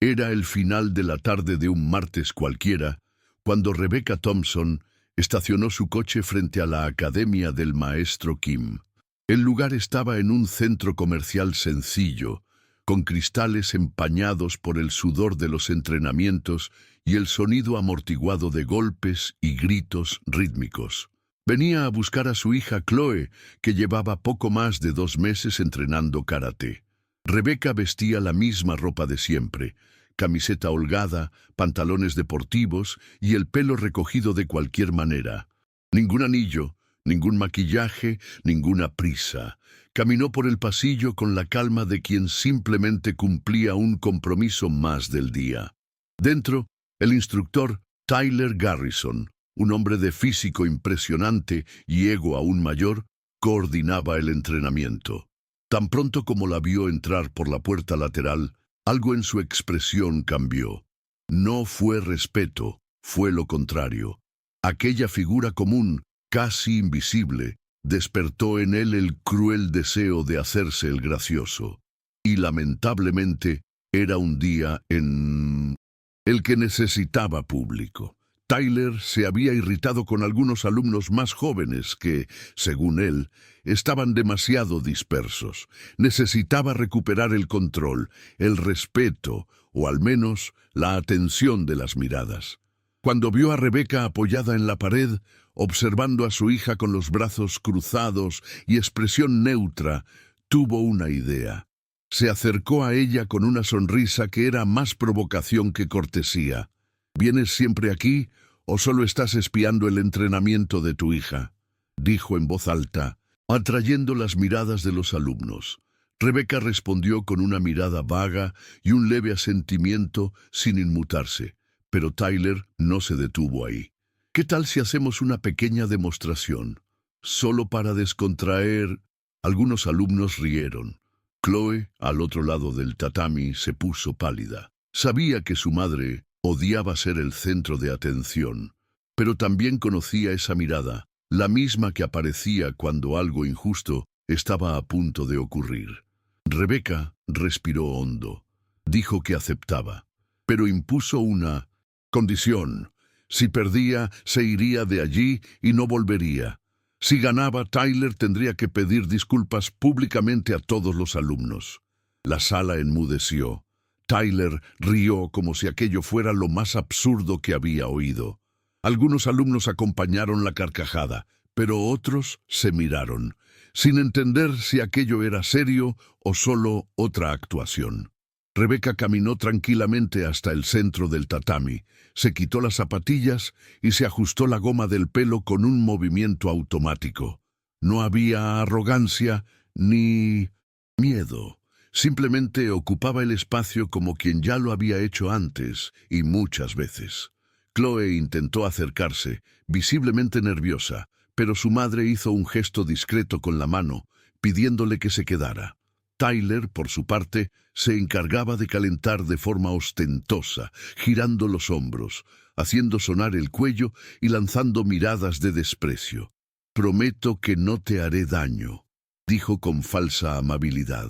Era el final de la tarde de un martes cualquiera, cuando Rebecca Thompson estacionó su coche frente a la academia del maestro Kim. El lugar estaba en un centro comercial sencillo, con cristales empañados por el sudor de los entrenamientos y el sonido amortiguado de golpes y gritos rítmicos. Venía a buscar a su hija Chloe, que llevaba poco más de 2 meses entrenando karate. Rebecca vestía la misma ropa de siempre, camiseta holgada, pantalones deportivos y el pelo recogido de cualquier manera. Ningún anillo, ningún maquillaje, ninguna prisa. Caminó por el pasillo con la calma de quien simplemente cumplía un compromiso más del día. Dentro, el instructor Tyler Garrison, un hombre de físico impresionante y ego aún mayor, coordinaba el entrenamiento. Tan pronto como la vio entrar por la puerta lateral, algo en su expresión cambió. No fue respeto, fue lo contrario. Aquella figura común, casi invisible, despertó en él el cruel deseo de hacerse el gracioso. Y lamentablemente, era un día en el que necesitaba público. Tyler se había irritado con algunos alumnos más jóvenes que, según él, estaban demasiado dispersos. Necesitaba recuperar el control, el respeto, o al menos la atención de las miradas. Cuando vio a Rebecca apoyada en la pared, observando a su hija con los brazos cruzados y expresión neutra, tuvo una idea. Se acercó a ella con una sonrisa que era más provocación que cortesía. ¿Vienes siempre aquí o solo estás espiando el entrenamiento de tu hija?, dijo en voz alta, atrayendo las miradas de los alumnos. Rebecca respondió con una mirada vaga y un leve asentimiento sin inmutarse, pero Tyler no se detuvo ahí. ¿Qué tal si hacemos una pequeña demostración? Solo para descontraer. Algunos alumnos rieron. Chloe, al otro lado del tatami, se puso pálida. Sabía que su madre odiaba ser el centro de atención, pero también conocía esa mirada, la misma que aparecía cuando algo injusto estaba a punto de ocurrir. Rebecca respiró hondo. Dijo que aceptaba, pero impuso una condición. Si perdía, se iría de allí y no volvería. Si ganaba, Tyler tendría que pedir disculpas públicamente a todos los alumnos. La sala enmudeció. Tyler rió como si aquello fuera lo más absurdo que había oído. Algunos alumnos acompañaron la carcajada, pero otros se miraron, sin entender si aquello era serio o solo otra actuación. Rebecca caminó tranquilamente hasta el centro del tatami, se quitó las zapatillas y se ajustó la goma del pelo con un movimiento automático. No había arrogancia ni miedo. Simplemente ocupaba el espacio como quien ya lo había hecho antes y muchas veces. Chloe intentó acercarse, visiblemente nerviosa, pero su madre hizo un gesto discreto con la mano, pidiéndole que se quedara. Tyler, por su parte, se encargaba de calentar de forma ostentosa, girando los hombros, haciendo sonar el cuello y lanzando miradas de desprecio. «Prometo que no te haré daño», dijo con falsa amabilidad.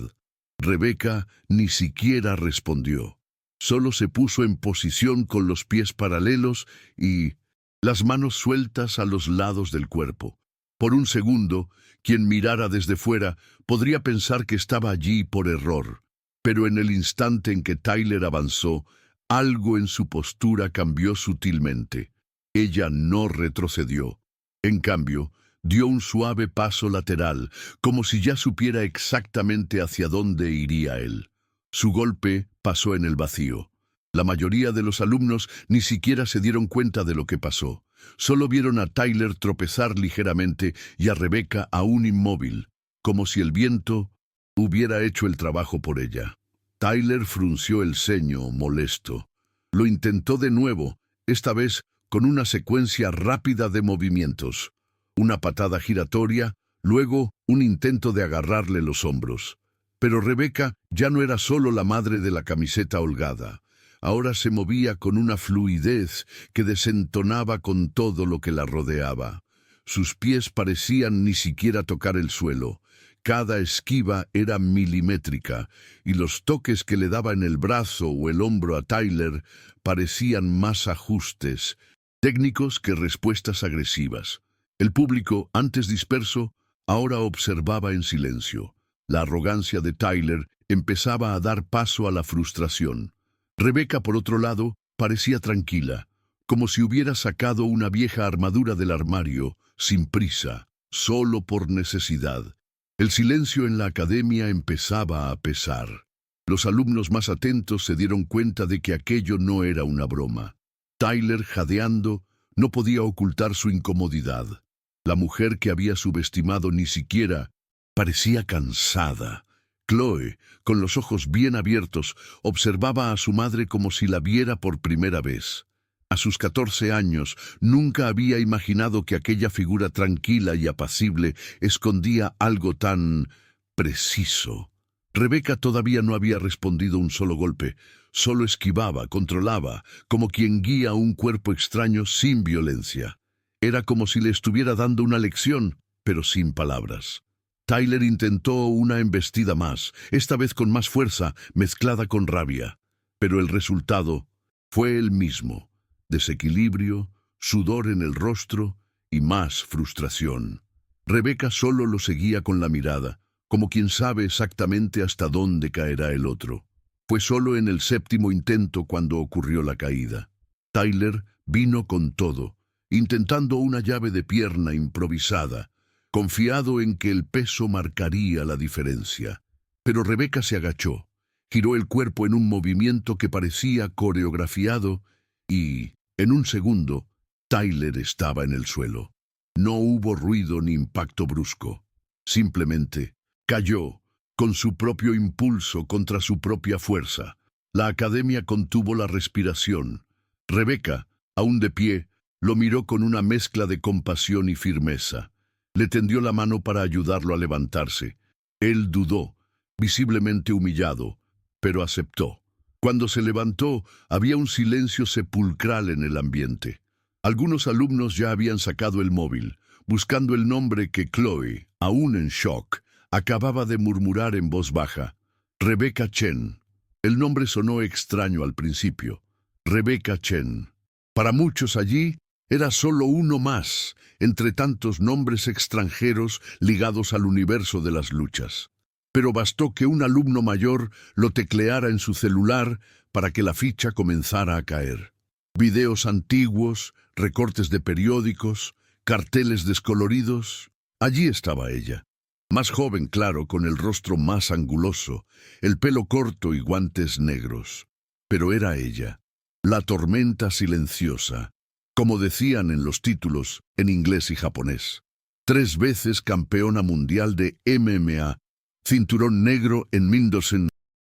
Rebecca ni siquiera respondió. Solo se puso en posición con los pies paralelos y las manos sueltas a los lados del cuerpo. Por un segundo, quien mirara desde fuera podría pensar que estaba allí por error, pero en el instante en que Tyler avanzó, algo en su postura cambió sutilmente. Ella no retrocedió. En cambio, dio un suave paso lateral, como si ya supiera exactamente hacia dónde iría él. Su golpe pasó en el vacío. La mayoría de los alumnos ni siquiera se dieron cuenta de lo que pasó. Solo vieron a Tyler tropezar ligeramente y a Rebecca aún inmóvil, como si el viento hubiera hecho el trabajo por ella. Tyler frunció el ceño, molesto. Lo intentó de nuevo, esta vez con una secuencia rápida de movimientos. Una patada giratoria, luego un intento de agarrarle los hombros. Pero Rebecca ya no era solo la madre de la camiseta holgada. Ahora se movía con una fluidez que desentonaba con todo lo que la rodeaba. Sus pies parecían ni siquiera tocar el suelo. Cada esquiva era milimétrica, y los toques que le daba en el brazo o el hombro a Tyler parecían más ajustes técnicos que respuestas agresivas. El público, antes disperso, ahora observaba en silencio. La arrogancia de Tyler empezaba a dar paso a la frustración. Rebecca, por otro lado, parecía tranquila, como si hubiera sacado una vieja armadura del armario, sin prisa, solo por necesidad. El silencio en la academia empezaba a pesar. Los alumnos más atentos se dieron cuenta de que aquello no era una broma. Tyler, jadeando, no podía ocultar su incomodidad. La mujer que había subestimado ni siquiera parecía cansada. Chloe, con los ojos bien abiertos, observaba a su madre como si la viera por primera vez. A sus 14 años, nunca había imaginado que aquella figura tranquila y apacible escondía algo tan preciso. Rebecca todavía no había respondido un solo golpe, solo esquivaba, controlaba, como quien guía a un cuerpo extraño sin violencia. Era como si le estuviera dando una lección, pero sin palabras. Tyler intentó una embestida más, esta vez con más fuerza, mezclada con rabia. Pero el resultado fue el mismo: desequilibrio, sudor en el rostro y más frustración. Rebecca solo lo seguía con la mirada, como quien sabe exactamente hasta dónde caerá el otro. Fue solo en el 7º intento cuando ocurrió la caída. Tyler vino con todo, intentando una llave de pierna improvisada, confiado en que el peso marcaría la diferencia. Pero Rebecca se agachó, giró el cuerpo en un movimiento que parecía coreografiado y, en un segundo, Tyler estaba en el suelo. No hubo ruido ni impacto brusco. Simplemente cayó, con su propio impulso contra su propia fuerza. La academia contuvo la respiración. Rebecca, aún de pie, lo miró con una mezcla de compasión y firmeza. Le tendió la mano para ayudarlo a levantarse. Él dudó, visiblemente humillado, pero aceptó. Cuando se levantó, había un silencio sepulcral en el ambiente. Algunos alumnos ya habían sacado el móvil, buscando el nombre que Chloe, aún en shock, acababa de murmurar en voz baja: Rebecca Chen. El nombre sonó extraño al principio. Rebecca Chen. Para muchos allí, era solo uno más, entre tantos nombres extranjeros ligados al universo de las luchas. Pero bastó que un alumno mayor lo tecleara en su celular para que la ficha comenzara a caer. Videos antiguos, recortes de periódicos, carteles descoloridos. Allí estaba ella. Más joven, claro, con el rostro más anguloso, el pelo corto y guantes negros. Pero era ella, la tormenta silenciosa, como decían en los títulos, en inglés y japonés. 3 veces campeona mundial de MMA, cinturón negro en Mindosen,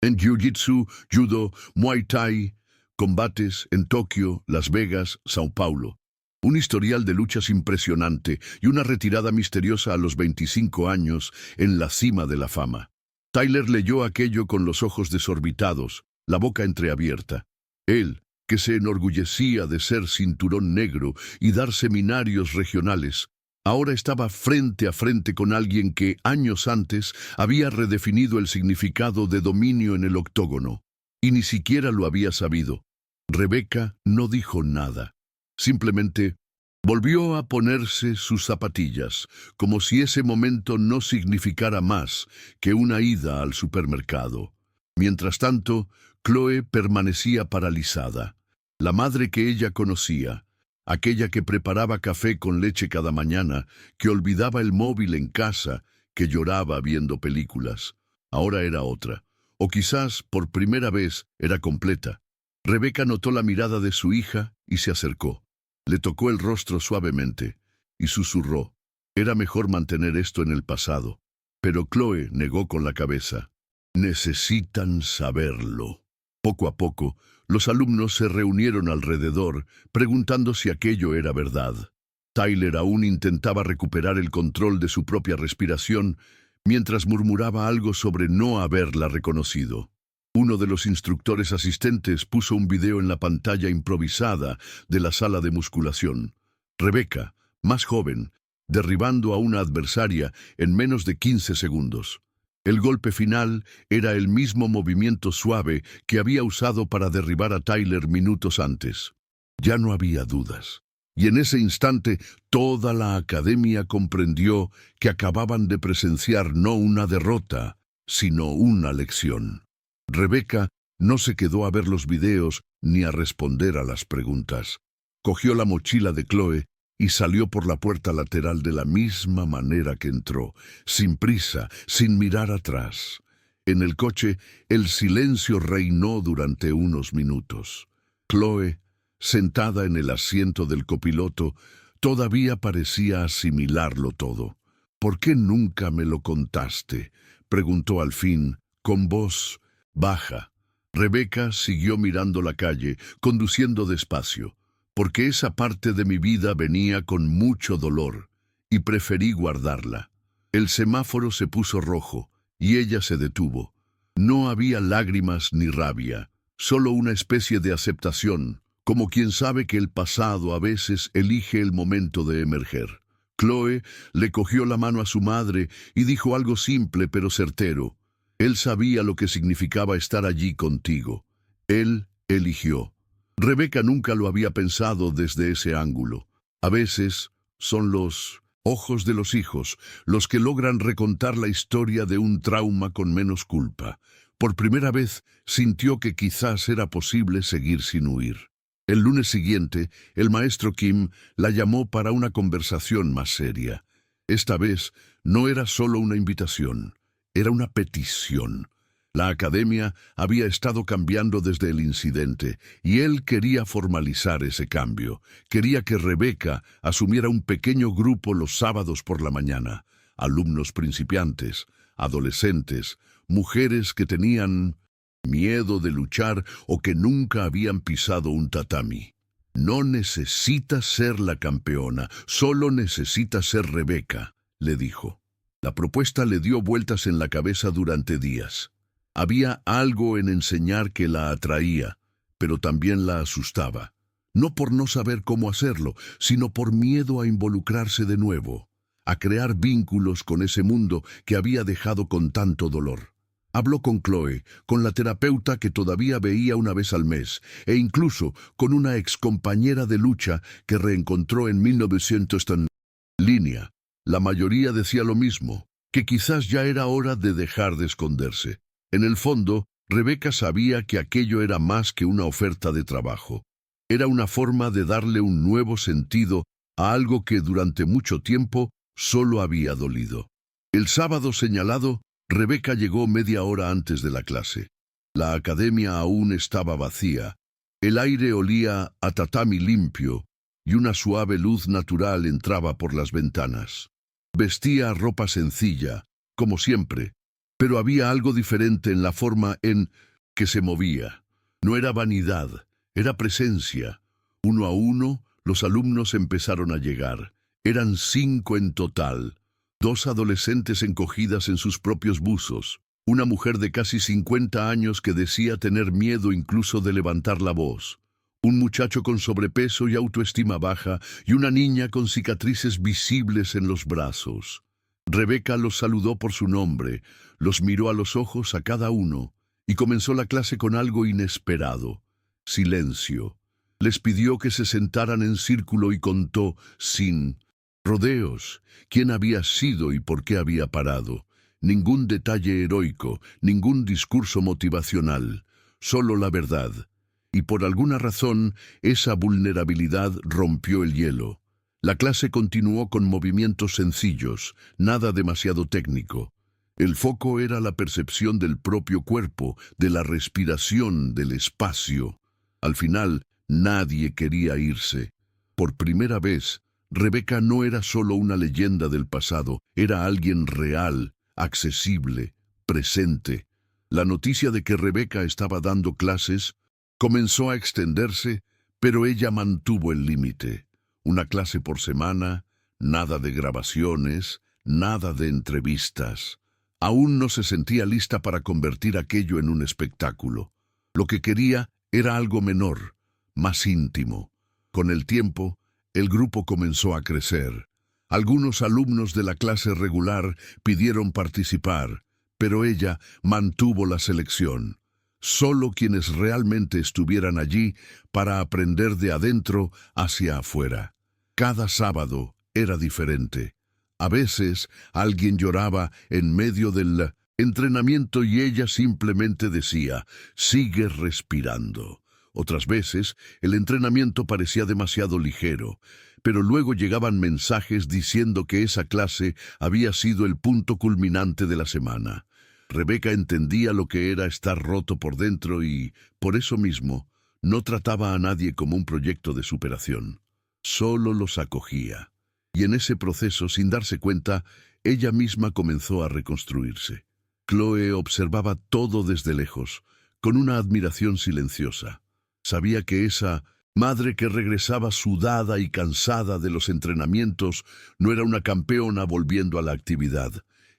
en Jiu-Jitsu, Judo, Muay Thai, combates en Tokio, Las Vegas, Sao Paulo. Un historial de luchas impresionante y una retirada misteriosa a los 25 años en la cima de la fama. Tyler leyó aquello con los ojos desorbitados, la boca entreabierta. Él, que se enorgullecía de ser cinturón negro y dar seminarios regionales, ahora estaba frente a frente con alguien que, años antes, había redefinido el significado de dominio en el octógono. Y ni siquiera lo había sabido. Rebecca no dijo nada. Simplemente volvió a ponerse sus zapatillas, como si ese momento no significara más que una ida al supermercado. Mientras tanto, Chloe permanecía paralizada. La madre que ella conocía, aquella que preparaba café con leche cada mañana, que olvidaba el móvil en casa, que lloraba viendo películas, ahora era otra, o quizás por primera vez era completa. Rebecca notó la mirada de su hija y se acercó. Le tocó el rostro suavemente y susurró: era mejor mantener esto en el pasado. Pero Chloe negó con la cabeza. Necesitan saberlo. Poco a poco, los alumnos se reunieron alrededor, preguntando si aquello era verdad. Tyler aún intentaba recuperar el control de su propia respiración, mientras murmuraba algo sobre no haberla reconocido. Uno de los instructores asistentes puso un video en la pantalla improvisada de la sala de musculación. Rebecca, más joven, derribando a una adversaria en menos de 15 segundos. El golpe final era el mismo movimiento suave que había usado para derribar a Tyler minutos antes. Ya no había dudas. Y en ese instante toda la academia comprendió que acababan de presenciar no una derrota, sino una lección. Rebecca no se quedó a ver los videos ni a responder a las preguntas. Cogió la mochila de Chloe y salió por la puerta lateral de la misma manera que entró, sin prisa, sin mirar atrás. En el coche, el silencio reinó durante unos minutos. Chloe, sentada en el asiento del copiloto, todavía parecía asimilarlo todo. «¿Por qué nunca me lo contaste?», preguntó al fin, con voz baja. Rebecca siguió mirando la calle, conduciendo despacio. «Porque esa parte de mi vida venía con mucho dolor, y preferí guardarla». El semáforo se puso rojo, y ella se detuvo. No había lágrimas ni rabia, solo una especie de aceptación, como quien sabe que el pasado a veces elige el momento de emerger. Chloe le cogió la mano a su madre y dijo algo simple pero certero. «Él sabía lo que significaba estar allí contigo. Él eligió». Rebecca nunca lo había pensado desde ese ángulo. A veces son los ojos de los hijos los que logran recontar la historia de un trauma con menos culpa. Por primera vez sintió que quizás era posible seguir sin huir. El lunes siguiente, el maestro Kim la llamó para una conversación más seria. Esta vez no era solo una invitación, era una petición. La academia había estado cambiando desde el incidente, y él quería formalizar ese cambio. Quería que Rebecca asumiera un pequeño grupo los sábados por la mañana. Alumnos principiantes, adolescentes, mujeres que tenían miedo de luchar o que nunca habían pisado un tatami. «No necesitas ser la campeona, solo necesitas ser Rebecca», le dijo. La propuesta le dio vueltas en la cabeza durante días. Había algo en enseñar que la atraía, pero también la asustaba. No por no saber cómo hacerlo, sino por miedo a involucrarse de nuevo, a crear vínculos con ese mundo que había dejado con tanto dolor. Habló con Chloe, con la terapeuta que todavía veía una vez al mes, e incluso con una excompañera de lucha que reencontró en 1900 en línea. La mayoría decía lo mismo, que quizás ya era hora de dejar de esconderse. En el fondo, Rebecca sabía que aquello era más que una oferta de trabajo. Era una forma de darle un nuevo sentido a algo que durante mucho tiempo solo había dolido. El sábado señalado, Rebecca llegó media hora antes de la clase. La academia aún estaba vacía. El aire olía a tatami limpio y una suave luz natural entraba por las ventanas. Vestía ropa sencilla, como siempre, pero había algo diferente en la forma en que se movía. No era vanidad, era presencia. Uno a uno, los alumnos empezaron a llegar. Eran 5 en total. 2 adolescentes encogidas en sus propios buzos. Una mujer de casi 50 años que decía tener miedo incluso de levantar la voz. Un muchacho con sobrepeso y autoestima baja, y una niña con cicatrices visibles en los brazos. Rebecca los saludó por su nombre, los miró a los ojos a cada uno, y comenzó la clase con algo inesperado. Silencio. Les pidió que se sentaran en círculo y contó, sin rodeos, quién había sido y por qué había parado. Ningún detalle heroico, ningún discurso motivacional, solo la verdad. Y por alguna razón, esa vulnerabilidad rompió el hielo. La clase continuó con movimientos sencillos, nada demasiado técnico. El foco era la percepción del propio cuerpo, de la respiración, del espacio. Al final, nadie quería irse. Por primera vez, Rebecca no era solo una leyenda del pasado, era alguien real, accesible, presente. La noticia de que Rebecca estaba dando clases comenzó a extenderse, pero ella mantuvo el límite. Una clase por semana, nada de grabaciones, nada de entrevistas. Aún no se sentía lista para convertir aquello en un espectáculo. Lo que quería era algo menor, más íntimo. Con el tiempo, el grupo comenzó a crecer. Algunos alumnos de la clase regular pidieron participar, pero ella mantuvo la selección. Solo quienes realmente estuvieran allí para aprender de adentro hacia afuera. Cada sábado era diferente. A veces alguien lloraba en medio del entrenamiento y ella simplemente decía, sigue respirando. Otras veces el entrenamiento parecía demasiado ligero, pero luego llegaban mensajes diciendo que esa clase había sido el punto culminante de la semana. Rebeca entendía lo que era estar roto por dentro y, por eso mismo, no trataba a nadie como un proyecto de superación. Solo los acogía. Y en ese proceso, sin darse cuenta, ella misma comenzó a reconstruirse. Chloe observaba todo desde lejos, con una admiración silenciosa. Sabía que esa madre que regresaba sudada y cansada de los entrenamientos no era una campeona volviendo a la actividad.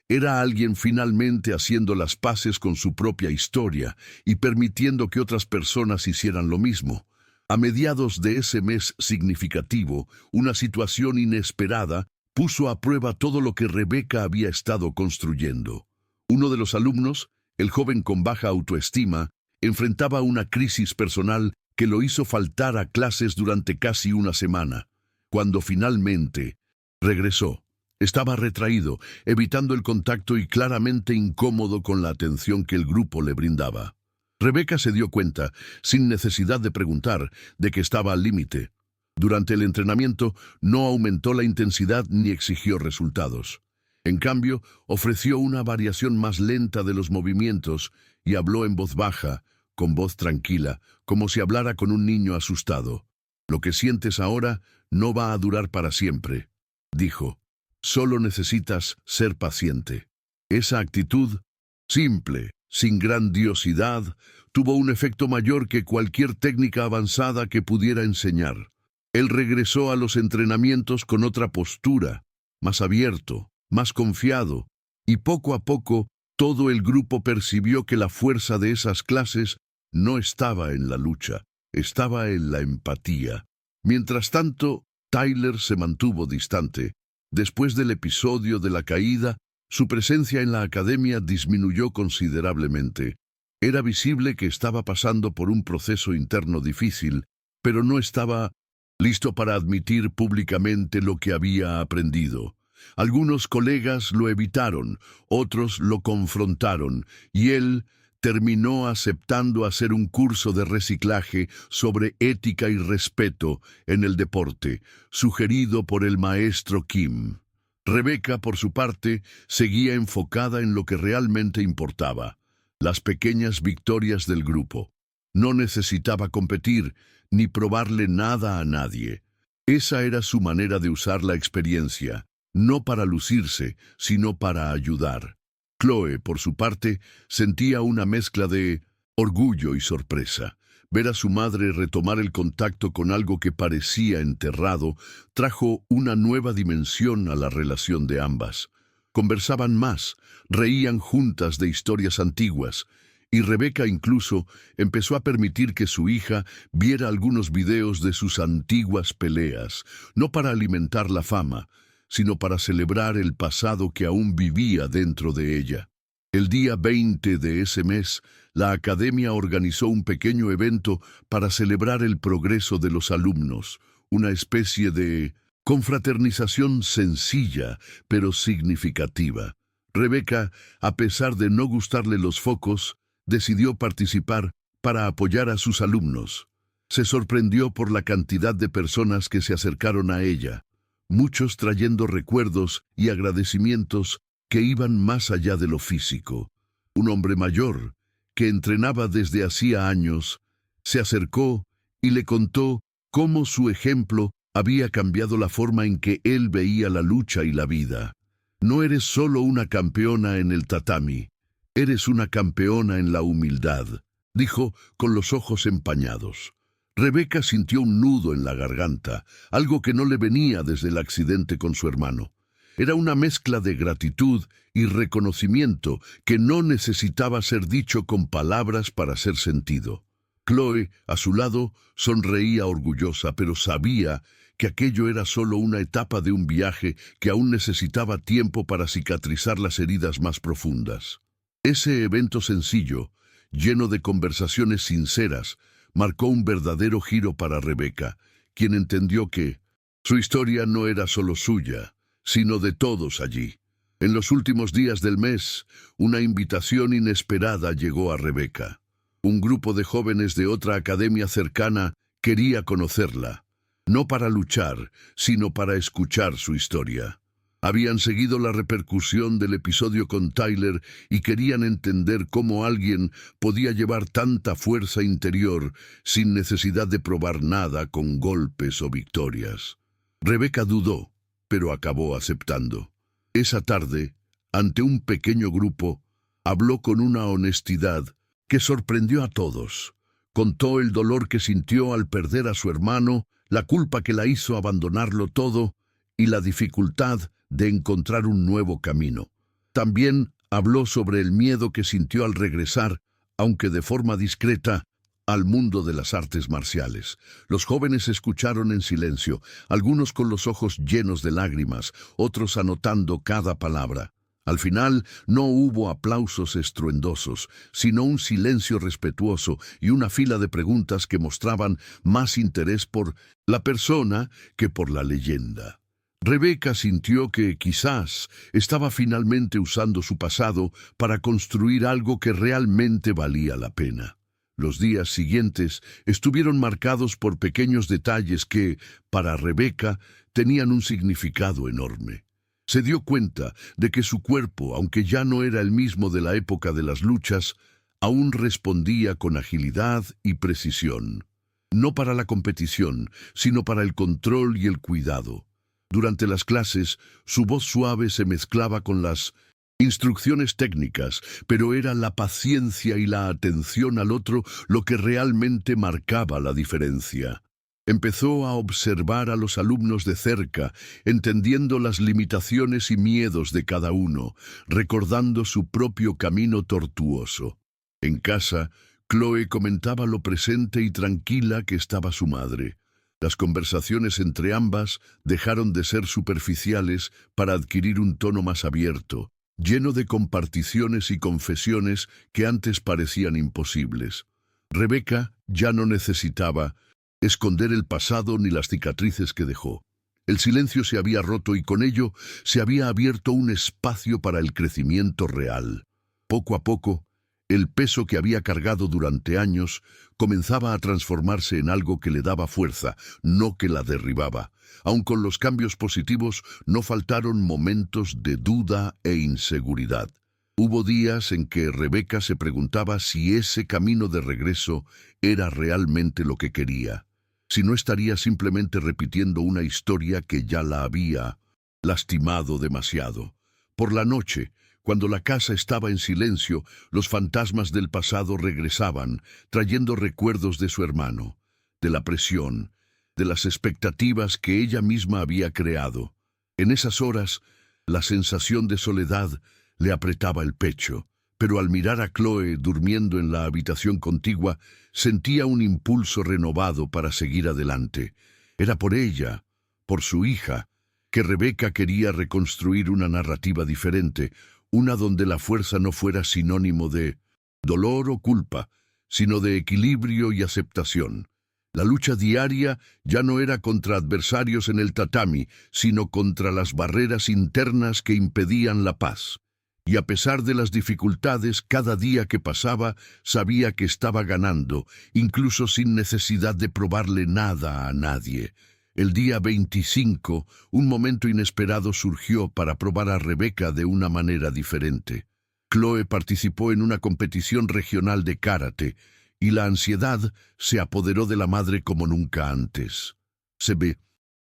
Era alguien finalmente haciendo las paces con su propia historia y permitiendo que otras personas hicieran lo mismo. A mediados de ese mes significativo, una situación inesperada puso a prueba todo lo que Rebeca había estado construyendo. Uno de los alumnos, el joven con baja autoestima, enfrentaba una crisis personal que lo hizo faltar a clases durante casi una semana. Cuando finalmente regresó, estaba retraído, evitando el contacto y claramente incómodo con la atención que el grupo le brindaba. Rebeca se dio cuenta, sin necesidad de preguntar, de que estaba al límite. Durante el entrenamiento no aumentó la intensidad ni exigió resultados. En cambio, ofreció una variación más lenta de los movimientos y habló en voz baja, con voz tranquila, como si hablara con un niño asustado. Lo que sientes ahora no va a durar para siempre, dijo. Solo necesitas ser paciente. Esa actitud, simple, sin grandiosidad, tuvo un efecto mayor que cualquier técnica avanzada que pudiera enseñar. Él regresó a los entrenamientos con otra postura, más abierto, más confiado, y poco a poco todo el grupo percibió que la fuerza de esas clases no estaba en la lucha, estaba en la empatía. Mientras tanto, Tyler se mantuvo distante. Después del episodio de la caída, su presencia en la academia disminuyó considerablemente. Era visible que estaba pasando por un proceso interno difícil, pero no estaba listo para admitir públicamente lo que había aprendido. Algunos colegas lo evitaron, otros lo confrontaron, y él terminó aceptando hacer un curso de reciclaje sobre ética y respeto en el deporte, sugerido por el maestro Kim. Rebeca, por su parte, seguía enfocada en lo que realmente importaba, las pequeñas victorias del grupo. No necesitaba competir, ni probarle nada a nadie. Esa era su manera de usar la experiencia, no para lucirse, sino para ayudar. Chloe, por su parte, sentía una mezcla de orgullo y sorpresa. Ver a su madre retomar el contacto con algo que parecía enterrado trajo una nueva dimensión a la relación de ambas. Conversaban más, reían juntas de historias antiguas, y Rebeca incluso empezó a permitir que su hija viera algunos videos de sus antiguas peleas, no para alimentar la fama, sino para celebrar el pasado que aún vivía dentro de ella. El día 20 de ese mes, la academia organizó un pequeño evento para celebrar el progreso de los alumnos, una especie de confraternización sencilla, pero significativa. Rebeca, a pesar de no gustarle los focos, decidió participar para apoyar a sus alumnos. Se sorprendió por la cantidad de personas que se acercaron a ella, muchos trayendo recuerdos y agradecimientos que iban más allá de lo físico. Un hombre mayor, que entrenaba desde hacía años, se acercó y le contó cómo su ejemplo había cambiado la forma en que él veía la lucha y la vida. No eres solo una campeona en el tatami, eres una campeona en la humildad, dijo con los ojos empañados. Rebeca sintió un nudo en la garganta, algo que no le venía desde el accidente con su hermano. Era una mezcla de gratitud y reconocimiento que no necesitaba ser dicho con palabras para ser sentido. Chloe, a su lado, sonreía orgullosa, pero sabía que aquello era solo una etapa de un viaje que aún necesitaba tiempo para cicatrizar las heridas más profundas. Ese evento sencillo, lleno de conversaciones sinceras, marcó un verdadero giro para Rebeca, quien entendió que su historia no era solo suya, sino de todos allí. En los últimos días del mes, una invitación inesperada llegó a Rebeca. Un grupo de jóvenes de otra academia cercana quería conocerla, no para luchar, sino para escuchar su historia. Habían seguido la repercusión del episodio con Tyler y querían entender cómo alguien podía llevar tanta fuerza interior sin necesidad de probar nada con golpes o victorias. Rebeca dudó, pero acabó aceptando. Esa tarde, ante un pequeño grupo, habló con una honestidad que sorprendió a todos. Contó el dolor que sintió al perder a su hermano, la culpa que la hizo abandonarlo todo y la dificultad de encontrar un nuevo camino. También habló sobre el miedo que sintió al regresar, aunque de forma discreta, al mundo de las artes marciales. Los jóvenes escucharon en silencio, algunos con los ojos llenos de lágrimas, otros anotando cada palabra. Al final no hubo aplausos estruendosos, sino un silencio respetuoso y una fila de preguntas que mostraban más interés por la persona que por la leyenda. Rebeca sintió que quizás estaba finalmente usando su pasado para construir algo que realmente valía la pena. Los días siguientes estuvieron marcados por pequeños detalles que, para Rebeca, tenían un significado enorme. Se dio cuenta de que su cuerpo, aunque ya no era el mismo de la época de las luchas, aún respondía con agilidad y precisión. No para la competición, sino para el control y el cuidado. Durante las clases, su voz suave se mezclaba con las instrucciones técnicas, pero era la paciencia y la atención al otro lo que realmente marcaba la diferencia. Empezó a observar a los alumnos de cerca, entendiendo las limitaciones y miedos de cada uno, recordando su propio camino tortuoso. En casa, Chloe comentaba lo presente y tranquila que estaba su madre. Las conversaciones entre ambas dejaron de ser superficiales para adquirir un tono más abierto, lleno de comparticiones y confesiones que antes parecían imposibles. Rebeca ya no necesitaba esconder el pasado ni las cicatrices que dejó. El silencio se había roto y con ello se había abierto un espacio para el crecimiento real. Poco a poco, el peso que había cargado durante años comenzaba a transformarse en algo que le daba fuerza, no que la derribaba. Aun con los cambios positivos, no faltaron momentos de duda e inseguridad. Hubo días en que Rebeca se preguntaba si ese camino de regreso era realmente lo que quería, si no estaría simplemente repitiendo una historia que ya la había lastimado demasiado. Por la noche, cuando la casa estaba en silencio, los fantasmas del pasado regresaban, trayendo recuerdos de su hermano, de la presión, de las expectativas que ella misma había creado. En esas horas, la sensación de soledad le apretaba el pecho, pero al mirar a Chloe durmiendo en la habitación contigua, sentía un impulso renovado para seguir adelante. Era por ella, por su hija, que Rebeca quería reconstruir una narrativa diferente, una donde la fuerza no fuera sinónimo de dolor o culpa, sino de equilibrio y aceptación. La lucha diaria ya no era contra adversarios en el tatami, sino contra las barreras internas que impedían la paz. Y a pesar de las dificultades, cada día que pasaba sabía que estaba ganando, incluso sin necesidad de probarle nada a nadie. El día 25, un momento inesperado surgió para probar a Rebeca de una manera diferente. Chloe participó en una competición regional de karate, y la ansiedad se apoderó de la madre como nunca antes.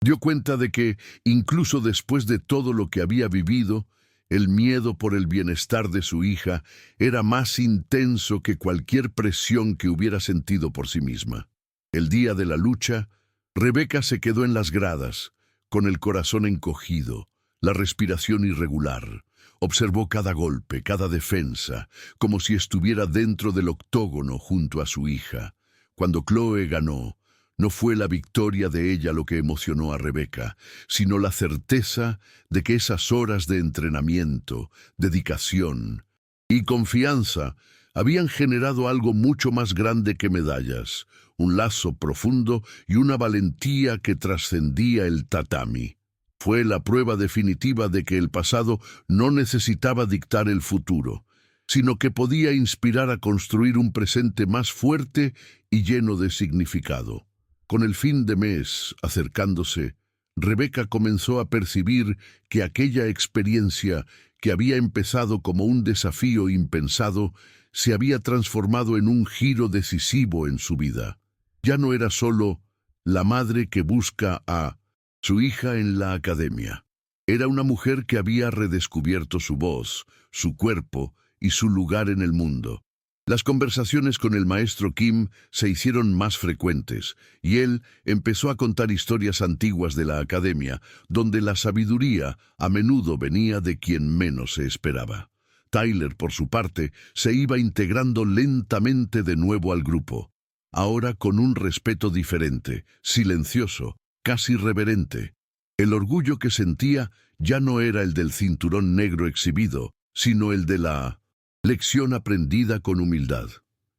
Dio cuenta de que, incluso después de todo lo que había vivido, el miedo por el bienestar de su hija era más intenso que cualquier presión que hubiera sentido por sí misma. El día de la lucha, Rebeca se quedó en las gradas, con el corazón encogido, la respiración irregular. Observó cada golpe, cada defensa, como si estuviera dentro del octógono junto a su hija. Cuando Chloe ganó, No fue la victoria de ella lo que emocionó a Rebeca, sino la certeza de que esas horas de entrenamiento, dedicación y confianza habían generado algo mucho más grande que medallas, un lazo profundo y una valentía que trascendía el tatami. Fue la prueba definitiva de que el pasado no necesitaba dictar el futuro, sino que podía inspirar a construir un presente más fuerte y lleno de significado. Con el fin de mes acercándose, Rebeca comenzó a percibir que aquella experiencia que había empezado como un desafío impensado se había transformado en un giro decisivo en su vida. Ya no era solo la madre que busca a su hija en la academia. Era una mujer que había redescubierto su voz, su cuerpo y su lugar en el mundo. Las conversaciones con el maestro Kim se hicieron más frecuentes, y él empezó a contar historias antiguas de la academia, donde la sabiduría a menudo venía de quien menos se esperaba. Tyler, por su parte, se iba integrando lentamente de nuevo al grupo, ahora con un respeto diferente, silencioso, casi reverente. El orgullo que sentía ya no era el del cinturón negro exhibido, sino el de la lección aprendida con humildad.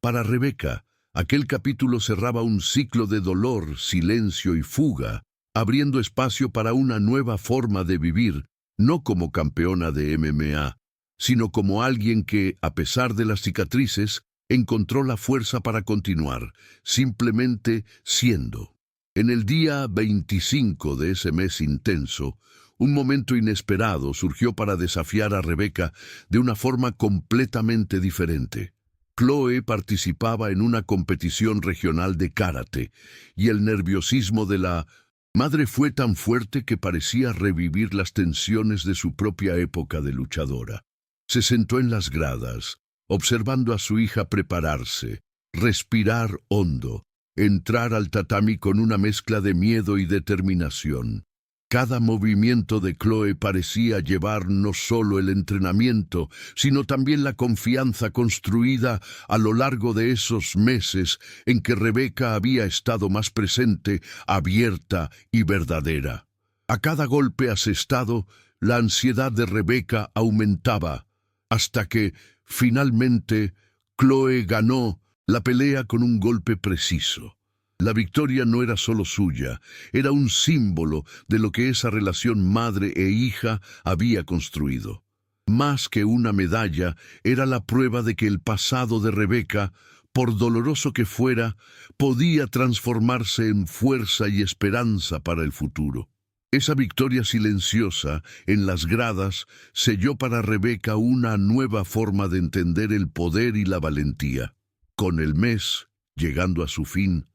Para Rebeca, aquel capítulo cerraba un ciclo de dolor, silencio y fuga, abriendo espacio para una nueva forma de vivir, no como campeona de MMA, sino como alguien que, a pesar de las cicatrices, encontró la fuerza para continuar, simplemente siendo. En el día 25 de ese mes intenso, un momento inesperado surgió para desafiar a Rebeca de una forma completamente diferente. Chloe participaba en una competición regional de karate, y el nerviosismo de la madre fue tan fuerte que parecía revivir las tensiones de su propia época de luchadora. Se sentó en las gradas, observando a su hija prepararse, respirar hondo, entrar al tatami con una mezcla de miedo y determinación. Cada movimiento de Chloe parecía llevar no solo el entrenamiento, sino también la confianza construida a lo largo de esos meses en que Rebeca había estado más presente, abierta y verdadera. A cada golpe asestado, la ansiedad de Rebeca aumentaba, hasta que, finalmente, Chloe ganó la pelea con un golpe preciso. La victoria no era solo suya, era un símbolo de lo que esa relación madre e hija había construido. Más que una medalla, era la prueba de que el pasado de Rebeca, por doloroso que fuera, podía transformarse en fuerza y esperanza para el futuro. Esa victoria silenciosa en las gradas selló para Rebeca una nueva forma de entender el poder y la valentía. Con el mes, llegando a su fin,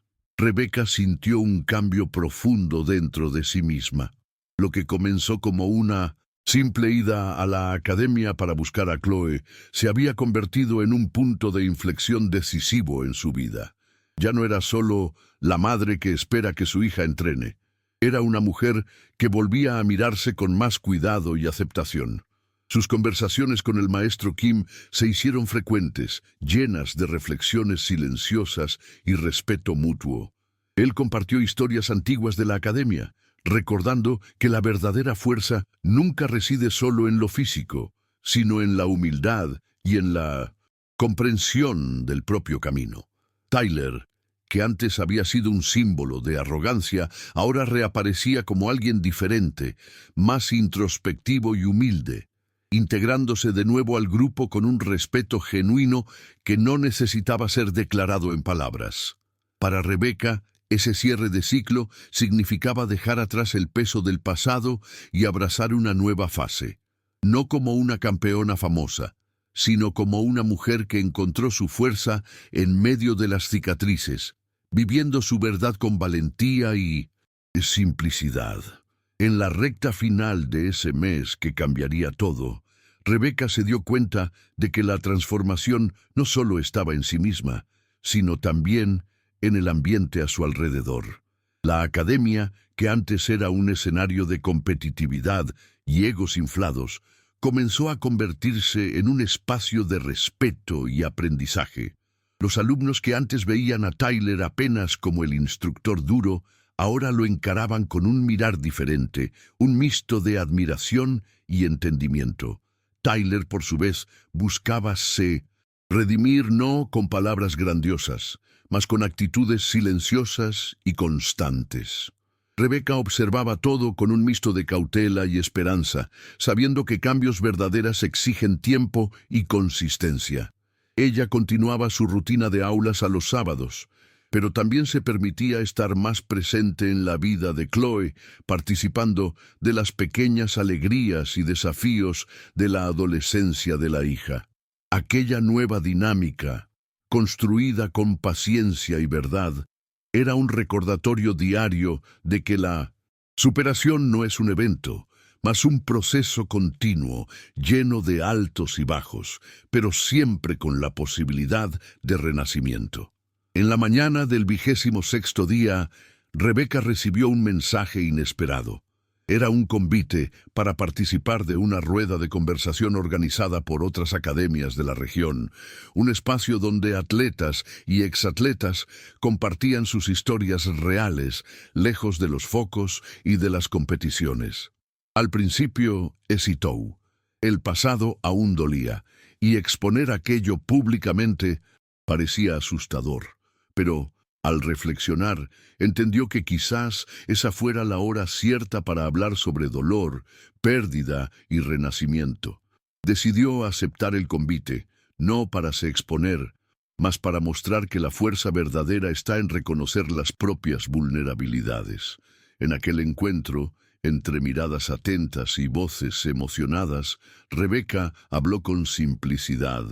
Rebeca sintió un cambio profundo dentro de sí misma. Lo que comenzó como una simple ida a la academia para buscar a Chloe se había convertido en un punto de inflexión decisivo en su vida. Ya no era solo la madre que espera que su hija entrene. Era una mujer que volvía a mirarse con más cuidado y aceptación. Sus conversaciones con el maestro Kim se hicieron frecuentes, llenas de reflexiones silenciosas y respeto mutuo. Él compartió historias antiguas de la academia, recordando que la verdadera fuerza nunca reside solo en lo físico, sino en la humildad y en la comprensión del propio camino. Tyler, que antes había sido un símbolo de arrogancia, ahora reaparecía como alguien diferente, más introspectivo y humilde, integrándose de nuevo al grupo con un respeto genuino que no necesitaba ser declarado en palabras. Para Rebeca, ese cierre de ciclo significaba dejar atrás el peso del pasado y abrazar una nueva fase, no como una campeona famosa, sino como una mujer que encontró su fuerza en medio de las cicatrices, viviendo su verdad con valentía y simplicidad. En la recta final de ese mes que cambiaría todo, Rebeca se dio cuenta de que la transformación no solo estaba en sí misma, sino también en el ambiente a su alrededor. La academia, que antes era un escenario de competitividad y egos inflados, comenzó a convertirse en un espacio de respeto y aprendizaje. Los alumnos que antes veían a Tyler apenas como el instructor duro, ahora lo encaraban con un mirar diferente, un mixto de admiración y entendimiento. Tyler, por su vez, buscaba redimir no con palabras grandiosas, mas con actitudes silenciosas y constantes. Rebecca observaba todo con un mixto de cautela y esperanza, sabiendo que cambios verdaderos exigen tiempo y consistencia. Ella continuaba su rutina de aulas a los sábados, pero también se permitía estar más presente en la vida de Chloe, participando de las pequeñas alegrías y desafíos de la adolescencia de la hija. Aquella nueva dinámica, construida con paciencia y verdad, era un recordatorio diario de que la superación no es un evento, mas un proceso continuo, lleno de altos y bajos, pero siempre con la posibilidad de renacimiento. En la mañana del 26º día, Rebecca recibió un mensaje inesperado. Era un convite para participar de una rueda de conversación organizada por otras academias de la región, un espacio donde atletas y exatletas compartían sus historias reales, lejos de los focos y de las competiciones. Al principio hesitó. El pasado aún dolía, y exponer aquello públicamente parecía asustador. Pero, al reflexionar, entendió que quizás esa fuera la hora cierta para hablar sobre dolor, pérdida y renacimiento. Decidió aceptar el convite, no para se exponer, mas para mostrar que la fuerza verdadera está en reconocer las propias vulnerabilidades. En aquel encuentro, entre miradas atentas y voces emocionadas, Rebecca habló con simplicidad,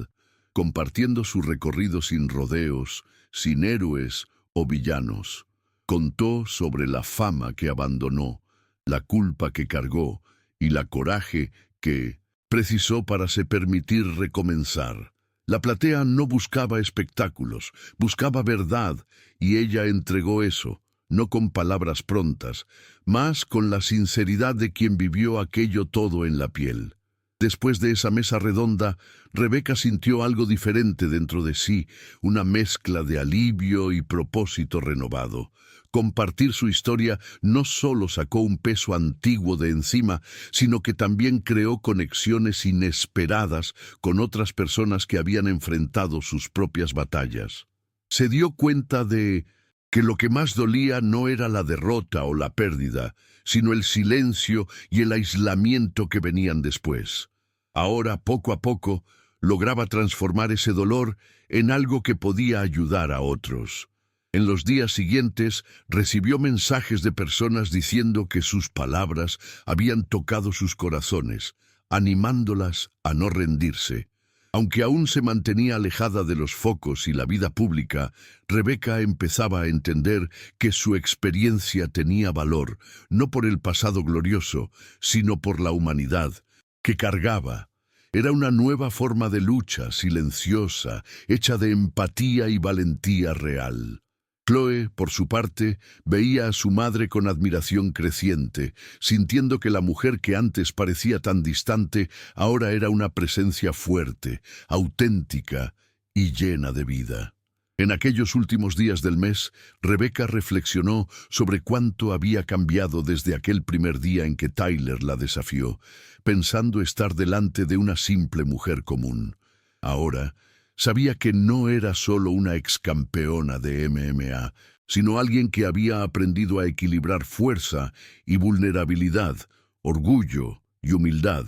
compartiendo su recorrido sin rodeos, sin héroes o villanos. Contó sobre la fama que abandonó, la culpa que cargó y la coraje que precisó para se permitir recomenzar. La platea no buscaba espectáculos, buscaba verdad, y ella entregó eso, no con palabras prontas, mas con la sinceridad de quien vivió aquello todo en la piel. Después de esa mesa redonda, Rebecca sintió algo diferente dentro de sí, una mezcla de alivio y propósito renovado. Compartir su historia no solo sacó un peso antiguo de encima, sino que también creó conexiones inesperadas con otras personas que habían enfrentado sus propias batallas. Se dio cuenta de que lo que más dolía no era la derrota o la pérdida, sino el silencio y el aislamiento que venían después. Ahora, poco a poco, lograba transformar ese dolor en algo que podía ayudar a otros. En los días siguientes, recibió mensajes de personas diciendo que sus palabras habían tocado sus corazones, animándolas a no rendirse. Aunque aún se mantenía alejada de los focos y la vida pública, Rebecca empezaba a entender que su experiencia tenía valor, no por el pasado glorioso, sino por la humanidad que cargaba. Era una nueva forma de lucha, silenciosa, hecha de empatía y valentía real. Chloe, por su parte, veía a su madre con admiración creciente, sintiendo que la mujer que antes parecía tan distante ahora era una presencia fuerte, auténtica y llena de vida. En aquellos últimos días del mes, Rebecca reflexionó sobre cuánto había cambiado desde aquel primer día en que Tyler la desafió, pensando estar delante de una simple mujer común. Ahora, sabía que no era solo una excampeona de MMA, sino alguien que había aprendido a equilibrar fuerza y vulnerabilidad, orgullo y humildad.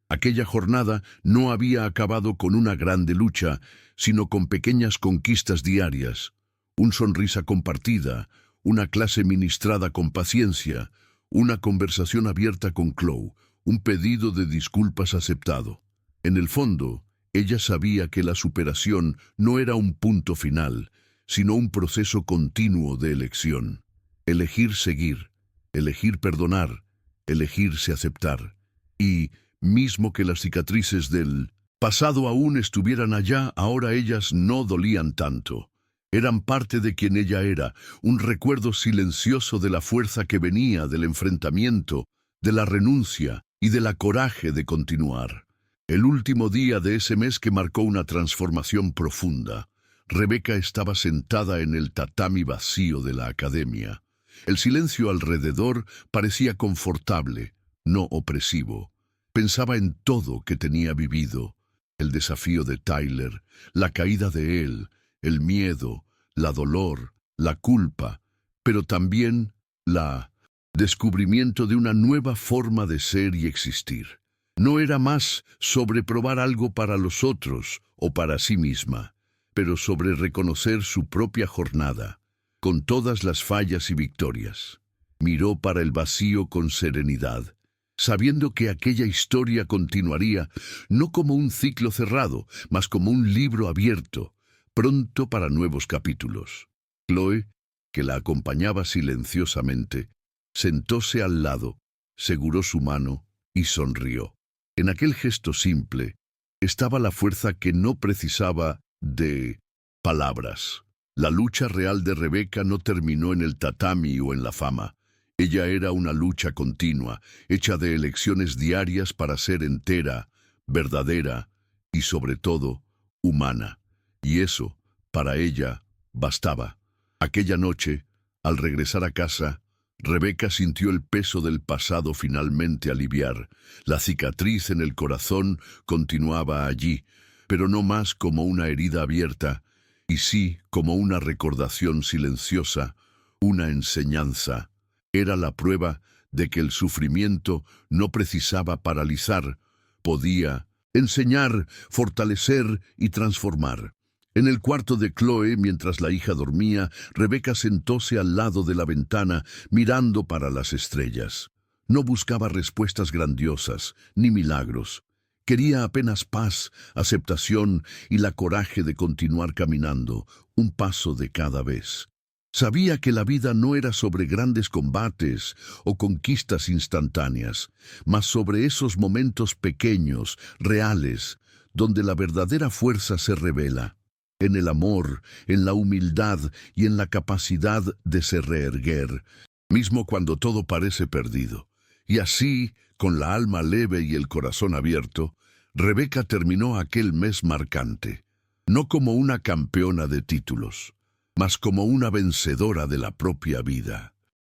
Aquella jornada no había acabado con una grande lucha, sino con pequeñas conquistas diarias, una sonrisa compartida, una clase ministrada con paciencia, una conversación abierta con Chloe, un pedido de disculpas aceptado. En el fondo, ella sabía que la superación no era un punto final, sino un proceso continuo de elección. Elegir seguir, elegir perdonar, elegirse aceptar. Y, mismo que las cicatrices del pasado aún estuvieran allá, ahora ellas no dolían tanto. Eran parte de quien ella era, un recuerdo silencioso de la fuerza que venía del enfrentamiento, de la renuncia y de la coraje de continuar. El último día de ese mes que marcó una transformación profunda. Rebeca estaba sentada en el tatami vacío de la academia. El silencio alrededor parecía confortable, no opresivo. Pensaba en todo que tenía vivido: el desafío de Tyler, la caída de él, el miedo, la dolor, la culpa, pero también la descubrimiento de una nueva forma de ser y existir. No era más sobre probar algo para los otros o para sí misma, pero sobre reconocer su propia jornada, con todas las fallas y victorias. Miró para el vacío con serenidad, sabiendo que aquella historia continuaría no como un ciclo cerrado, mas como un libro abierto, pronto para nuevos capítulos. Chloe, que la acompañaba silenciosamente, sentóse al lado, seguró su mano y sonrió. En aquel gesto simple estaba la fuerza que no precisaba de palabras. La lucha real de Rebeca no terminó en el tatami o en la fama. Ella era una lucha continua, hecha de elecciones diarias para ser entera, verdadera y, sobre todo, humana. Y eso, para ella, bastaba. Aquella noche, al regresar a casa, Rebeca sintió el peso del pasado finalmente aliviar. La cicatriz en el corazón continuaba allí, pero no más como una herida abierta, y sí como una recordación silenciosa, una enseñanza. Era la prueba de que el sufrimiento no precisaba paralizar, podía enseñar, fortalecer y transformar. En el cuarto de Chloe, mientras la hija dormía, Rebeca sentóse al lado de la ventana, mirando para las estrellas. No buscaba respuestas grandiosas, ni milagros. Quería apenas paz, aceptación y la coraje de continuar caminando, un paso de cada vez. Sabía que la vida no era sobre grandes combates o conquistas instantáneas, mas sobre esos momentos pequeños, reales, donde la verdadera fuerza se revela. En el amor, en la humildad y en la capacidad de se reerguer, mismo cuando todo parece perdido. Y así, con la alma leve y el corazón abierto, Rebeca terminó aquel mes marcante, no como una campeona de títulos, mas como una vencedora de la propia vida.